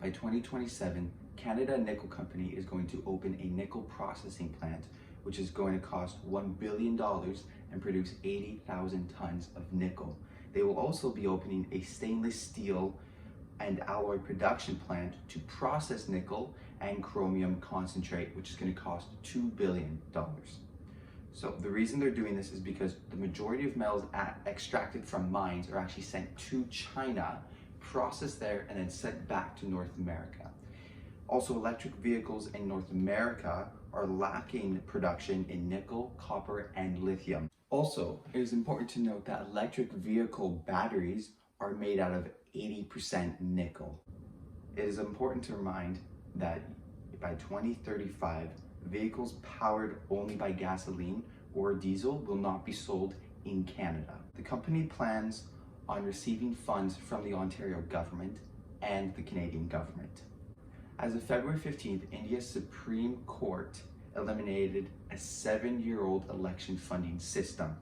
By 2027, Canada Nickel Company is going to open a nickel processing plant, which is going to cost $1 billion and produce 80,000 tons of nickel. They will also be opening a stainless steel and alloy production plant to process nickel and chromium concentrate, which is going to cost $2 billion. So the reason they're doing this is because the majority of metals extracted from mines are actually sent to China, processed there, and then sent back to North America. Also, electric vehicles in North America are lacking production in nickel, copper, and lithium. Also, it is important to note that electric vehicle batteries are made out of 80% nickel. It is important to remind that by 2035, vehicles powered only by gasoline or diesel will not be sold in Canada. The company plans on receiving funds from the Ontario government and the Canadian government. As of February 15th, India's Supreme Court eliminated a 7-year-old election funding system.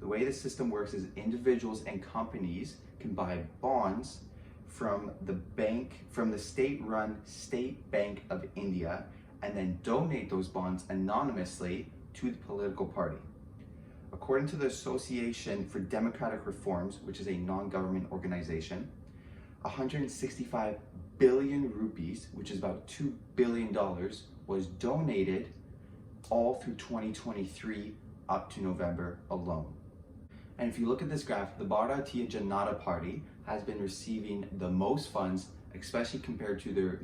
The way the system works is individuals and companies can buy bonds from the state-run State Bank of India and then donate those bonds anonymously to the political party. According to the Association for Democratic Reforms, which is a non-government organization, 165 billion rupees, which is about $2 billion, was donated all through 2023 up to November alone. And if you look at this graph, the Bharatiya Janata Party has been receiving the most funds, especially compared to their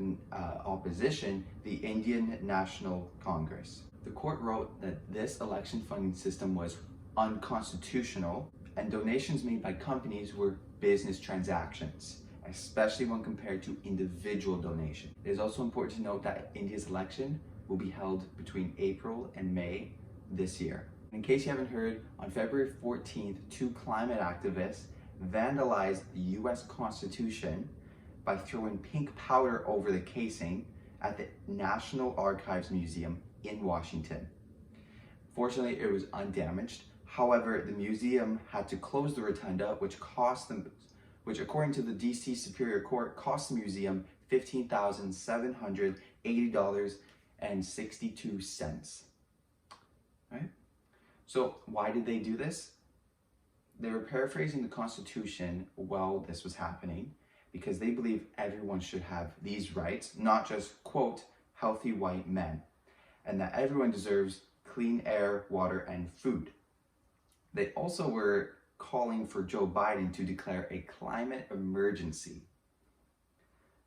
opposition, the Indian National Congress. The court wrote that this election funding system was unconstitutional and donations made by companies were business transactions, especially when compared to individual donations. It is also important to note that India's election will be held between April and May this year. In case you haven't heard, on February 14th, 2 climate activists vandalized the US Constitution by throwing pink powder over the casing at the National Archives Museum in Washington. Fortunately, it was undamaged. However, the museum had to close the rotunda, which according to the DC Superior Court, cost the museum $15,780.62. Right? So why did they do this? They were paraphrasing the Constitution while this was happening because they believe everyone should have these rights, not just, quote, healthy white men, and that everyone deserves clean air, water, and food. They also were calling for Joe Biden to declare a climate emergency.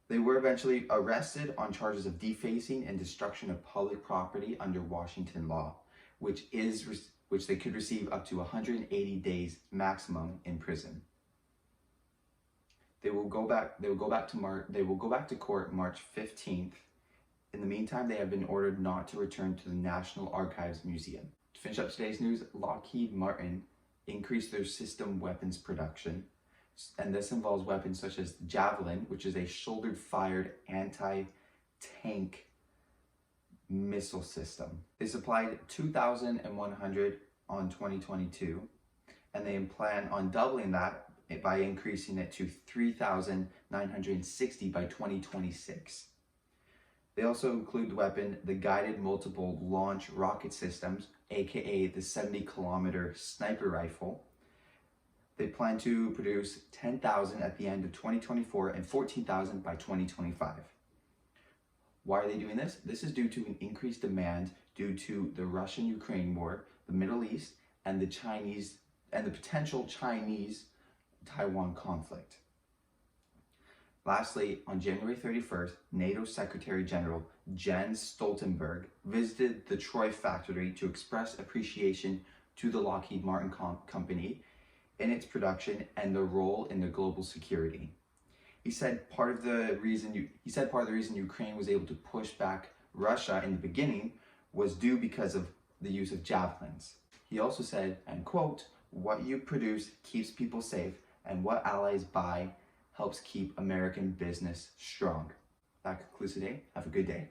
They were eventually arrested on charges of defacing and destruction of public property under Washington law, which they could receive up to 180 days maximum in prison. They will go back to court March 15th. In the meantime, they have been ordered not to return to the National Archives Museum. To finish up today's news, Lockheed Martin increased their system weapons production, and this involves weapons such as the Javelin, which is a shoulder-fired anti-tank missile system. They supplied 2,100 on 2022, and they plan on doubling that by increasing it to 3,960 by 2026. They also include the weapon, the Guided Multiple Launch Rocket Systems, aka the 70-kilometer sniper rifle. They plan to produce 10,000 at the end of 2024 and 14,000 by 2025. Why are they doing this? This is due to an increased demand due to the Russian-Ukraine war, the Middle East, and the potential Chinese-Taiwan conflict. Lastly, on January 31st, NATO Secretary General Jens Stoltenberg visited the Troy factory to express appreciation to the Lockheed Martin company in its production and the role in the global security. He said part of the reason Ukraine was able to push back Russia in the beginning was due because of the use of javelins. He also said, and quote, "What you produce keeps people safe, and what allies buy helps keep American business strong." That concludes today. Have a good day.